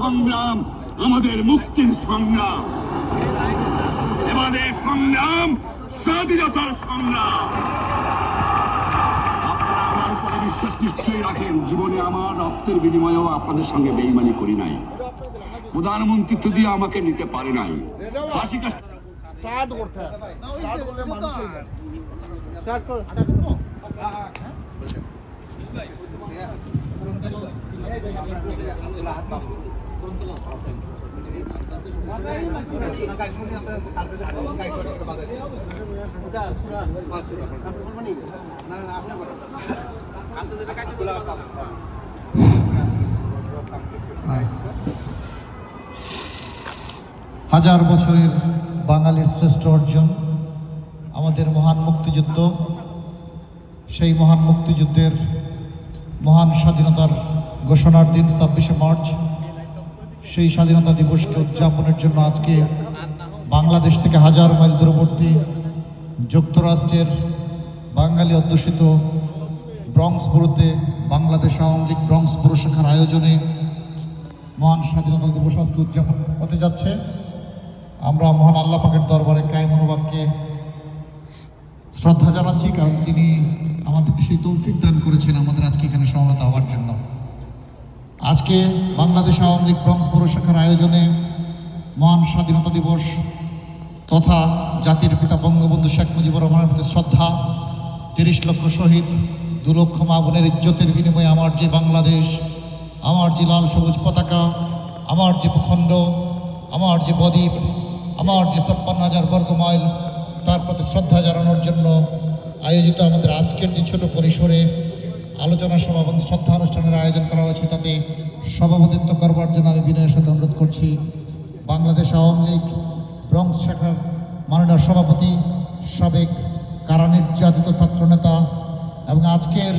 সংগ্রাম আমাদের মুক্তির সংগ্রাম, আমাদের সংগ্রাম স্বাধীনতার সংগ্রাম। আপনারা আমার উপরে বিশ্বাস নিশ্চয়ই রাখেন। জীবনে আমার রক্তের বিনিময়েও আপনাদের সঙ্গে বেইমানি করি নাই। প্রধানমন্ত্রিত্ব দিয়ে আমাকে নিতে পারে নাই। হাজার বছরের বাঙালির শ্রেষ্ঠ অর্জন আমাদের মহান মুক্তিযুদ্ধ। সেই মহান মুক্তিযুদ্ধের মহান স্বাধীনতার ঘোষণার দিন 26শে মার্চ, সেই স্বাধীনতা দিবসকে উদযাপনের জন্য আজকে বাংলাদেশ থেকে হাজার মাইল দূরবর্তী যুক্তরাষ্ট্রের বাঙালি অধ্যুষিত ব্রঙ্কসবোরোতে বাংলাদেশ আওয়ামী লীগ ব্রঙ্কসবোরো শাখার আয়োজনে মহান স্বাধীনতা দিবস আজকে উদযাপন হতে যাচ্ছে। আমরা মহান আল্লাহ পাকের দরবারে কায়েম অনুবাদকে শ্রদ্ধা জানাচ্ছি, কারণ তিনি আমাদেরকে সেই তৌফিক দান করেছেন আমাদের আজকে এখানে সমবেত হওয়ার জন্য। আজকে বাংলাদেশ আওয়ামী লীগ ব্রঙ্কসবোরো শাখার আয়োজনে মহান স্বাধীনতা দিবস তথা জাতির পিতা বঙ্গবন্ধু শেখ মুজিবুর রহমানের প্রতি শ্রদ্ধা, 30 লক্ষ শহীদ, 2 লক্ষ মা বোনের ইজ্জতের বিনিময়ে আমার যে বাংলাদেশ, আমার যে লাল সবুজ পতাকা, আমার যে ভূখণ্ড, আমার যে বদ্বীপ, আমার যে 56,000 বর্গ মাইল, তার প্রতি শ্রদ্ধা জানানোর জন্য আয়োজিত আমাদের আজকের যে ছোট পরিসরে আলোচনা সভা এবং শ্রদ্ধা অনুষ্ঠানের আয়োজন করা হয়েছে, তাতে সভাপতিত্ব করবার জন্য আমি বিনয়ের সাথে অনুরোধ করছি বাংলাদেশ আওয়ামী লীগ ব্রঙ্কস শাখার মাননীয় সভাপতি, সাবেক কারা নির্যাতিত ছাত্রনেতা এবং আজকের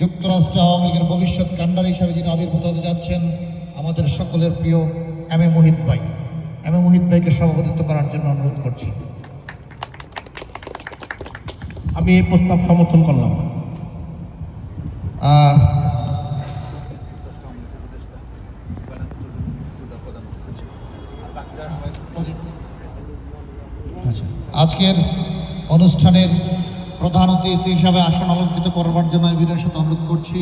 যুক্তরাষ্ট্র আওয়ামী লীগের ভবিষ্যৎ কাণ্ডারি হিসাবে যিনি আবির্ভূত হতে যাচ্ছেন আমাদের সকলের প্রিয় এম এ মোহিত ভাই। এম এ মোহিত ভাইকে সভাপতিত্ব করার জন্য অনুরোধ করছি। আমি এই প্রস্তাব সমর্থন করলাম। আজকের অনুষ্ঠানের প্রধান অতিথি হিসাবে আসন অলঙ্কৃত করবার জন্য আমি বিনয়ের সাথে অনুরোধ করছি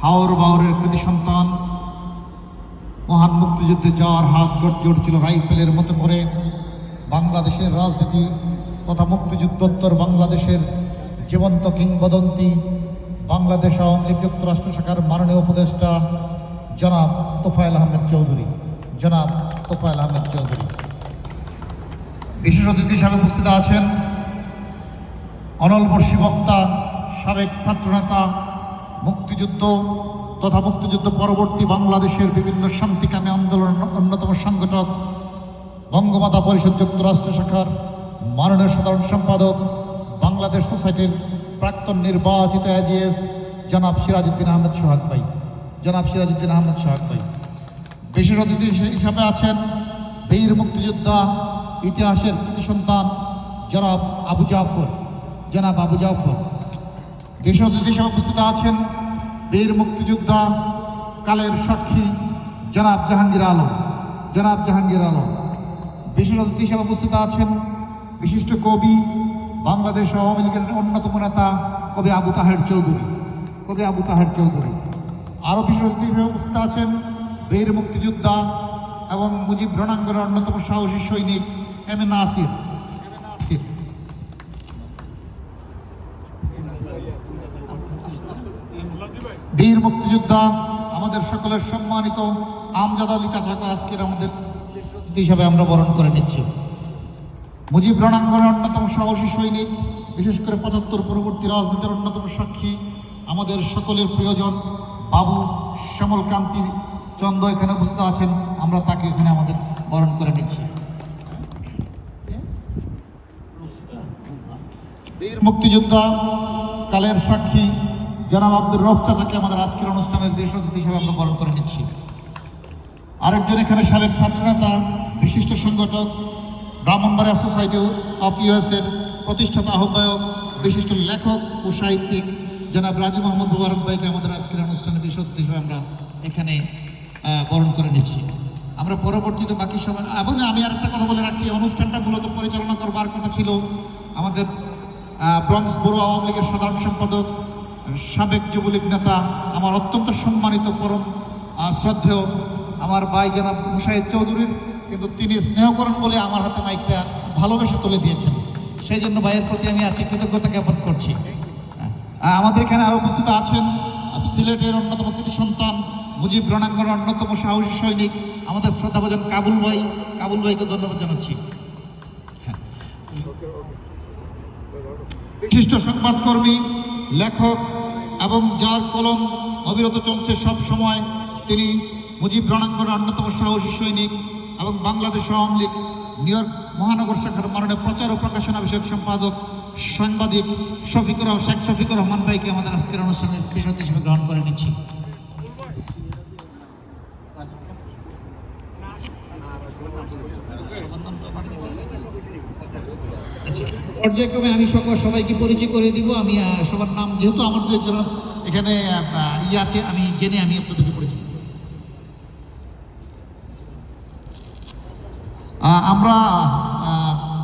হাওর বাওরের কৃতি সন্তান, মহান মুক্তিযুদ্ধে যার হাত গড় ছিল রাইফেলের মতো করে বাংলাদেশের রাজনীতি তথা মুক্তিযুদ্ধোত্তর বাংলাদেশের জীবন্ত কিংবদন্তি, বাংলাদেশ আওয়ামী লীগ যুক্তরাষ্ট্র শাখার মাননীয় উপদেষ্টা জনাব তোফায়েল আহমেদ চৌধুরী। জনাব তোফায়েল আহমেদ চৌধুরী বিশেষ অতিথি হিসাবে উপস্থিত আছেন অনলবর্ষী বক্তা, সাবেক ছাত্রনেতা, মুক্তিযুদ্ধ তথা মুক্তিযুদ্ধ পরবর্তী বাংলাদেশের বিভিন্ন শান্তিকামী আন্দোলনের অন্যতম সংগঠক, বঙ্গমাতা পরিষদ যুক্তরাষ্ট্র শাখার মাননীয় সাধারণ সম্পাদক, বাংলাদেশ সোসাইটির প্রাক্তন নির্বাচিত এজিএস জনাব সিরাজউদ্দিন আহমেদ সোহাগ ভাই। জনাব সিরাজউদ্দিন আহমেদ সোহাগ ভাই বিশেষ অতিথি হিসাবে আছেন বীর মুক্তিযোদ্ধা, ইতিহাসের কৃতি সন্তান জনাব আবু জাফর। জনাব আবু জাফর বিশেষ অতিথি হিসাবে উপস্থিত আছেন বীর মুক্তিযোদ্ধা, কালের সাক্ষী জনাব জাহাঙ্গীর আলম। জনাব জাহাঙ্গীর আলম বিশেষ অতিথি হিসাবে উপস্থিত আছেন বিশিষ্ট কবি, বাংলাদেশ আওয়ামী লীগের অন্যতম নেতা কবি আবু তাহের চৌধুরী। কবি আবু তাহের চৌধুরী আরও বিশেষ অতিথি হিসেবে উপস্থিত আছেন বীর মুক্তিযোদ্ধা এবং মুজিব রণাঙ্গনের অন্যতম সাহসী সৈনিক এম এ নাসির। বীর মুক্তিযোদ্ধা আমাদের সকলের সম্মানিত আমজাদ আলী চাচাকে আজকের আমাদের হিসাবে আমরা বরণ করে নিচ্ছি। মুজিব রণাঙ্গনের অন্যতম সাহসী সৈনিক, বিশেষ করে 75 পরবর্তী রাজনীতির অন্যতম সাক্ষী, আমাদের সকলের প্রিয়জন বাবু শ্যামল কান্তি চন্দ এখানে উপস্থিত আছেন। আমরা তাকে এখানে আমাদের বরণ করে নিচ্ছি। বীর মুক্তিযোদ্ধা, কালের সাক্ষী জনাব আব্দুর রফ চাচাকে আমাদের আজকের অনুষ্ঠানের বিশেষ অতিথি হিসেবে আমরা বরণ করে নিচ্ছি। আরেকজন এখানে সাবেক ছাত্রনেতা, বিশিষ্ট সংগঠক, ব্রাহ্মণবাড়িয়া সোসাইটি অফ ইউএসের প্রতিষ্ঠাতা আহ্বায়ক, বিশিষ্ট লেখক ও সাহিত্যিক জনাব রাজু মোহাম্মদ মুবারক ভাইকে আমাদের আজকের অনুষ্ঠানে বিশেষ অতিথি হিসেবে আমরা এখানে বরণ করে নিচ্ছি। আমরা পরবর্তীতে বাকি সময়, এবং আমি আর একটা কথা বলে রাখছি, এই অনুষ্ঠানটা মূলত পরিচালনা করবার কথা ছিল আমাদের ব্রঙ্কস বড় আওয়ামী লীগের সাধারণ সম্পাদক, সাবেক যুবলীগ নেতা, আমার অত্যন্ত সম্মানিত পরম শ্রদ্ধেয় আমার ভাই জনাব মুশাহিদ চৌধুরীর, কিন্তু তিনি স্নেহ করেন বলে আমার হাতে মাইকটা ভালোবেসে তুলে দিয়েছেন। সেই জন্য ভাইয়ের প্রতি আমি আজকে কৃতজ্ঞতা জ্ঞাপন করছি। আমাদের এখানে আরও উপস্থিত আছেন সিলেটের অন্যতম কৃতি সন্তান, মুজিব রণাঙ্গনের অন্যতম সাহসী সৈনিক, আমাদের শ্রদ্ধাভাজন কাবুল ভাইকে ধন্যবাদ জানাচ্ছি। বিশিষ্ট সংবাদকর্মী, লেখক এবং যার কলম অবিরত চলছে সব সময়, তিনি মুজিব রণাঙ্গনের অন্যতম সাহসী সৈনিক এবং বাংলাদেশ আওয়ামী লীগ নিউ ইয়র্ক মহানগর শাখার মাননীয় প্রচার ও প্রকাশনা বিষয়ক সম্পাদক সাংবাদিক শেখ শফিকুর রহমান ভাইকে আমাদের আজকের অনুষ্ঠানের বিশেষ অতিথি হিসেবে গ্রহণ করে নিচ্ছি। পর্যায়ক্রমে আমি সবাইকে পরিচয় করে দিব। আমি সবার নাম, যেহেতু আমার দু একজন এখানে আছে, আমি জেনে আমি আপনাদেরকে পরিচয় করব। আমরা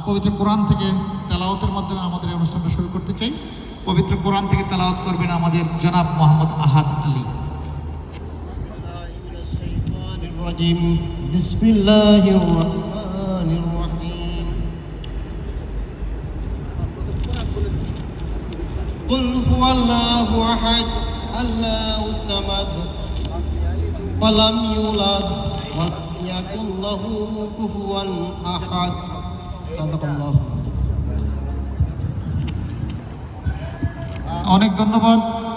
পবিত্র কোরআন থেকে তেলাওয়াতের মাধ্যমে আমাদের এই অনুষ্ঠানটা শুরু করতে চাই। পবিত্র কোরআন থেকে তেলাওয়াত করবেন আমাদের জনাব মোহাম্মদ আহাদ আলী। বিসমিল্লাহির রহমানির রহিম। কুল হুয়াল্লাহু আহাদ আল্লাহুস সামাদ ওয়া লাম ইউলাদ ওয়া লাম ইয়াকুল লাহু কুফুয়ান আহাদ। সাদাকাল্লাহু। অনেক ধন্যবাদ।